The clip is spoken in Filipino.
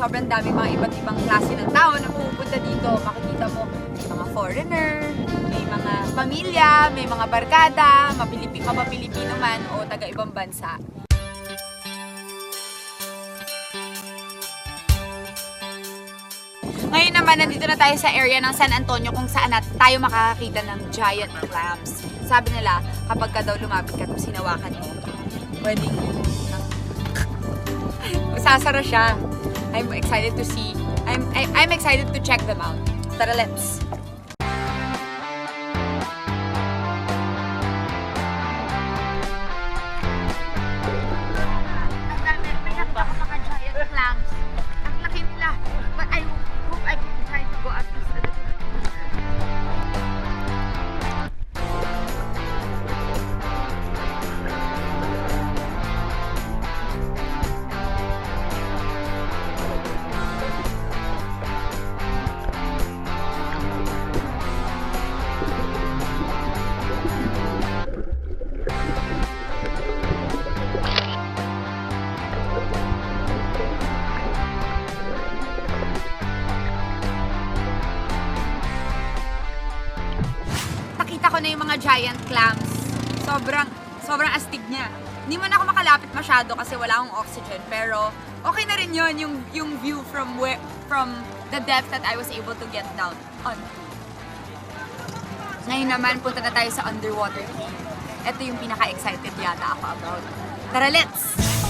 sobrang dami mga iba't ibang klase ng tao na pupunta dito. Makikita mo may mga foreigner, may mga pamilya, may mga barkada, mapapilipino man o taga-ibang bansa. Ngayon naman, nandito na tayo sa area ng San Antonio kung saan tayo makakakita ng giant clams. Sabi nila, kapag ka daw lumapit ka, sinawakan mo, pwedeng sasara siya. I'm excited to see. I'm excited to check them out. Tara, let's! May mga giant clams. Ang laki nila. But I hope I can try to go at least a little bit closer. Nakita ko na yung mga giant clams. Sobrang astig niya. Hindi mo na ako makalapit masyado kasi wala akong oxygen. Pero okay na rin yun, yung view from the depth that I was able to get down on. Ngayon naman, punta na tayo sa underwater cave. Ito yung pinaka-excited yata ako about. Tara, let's!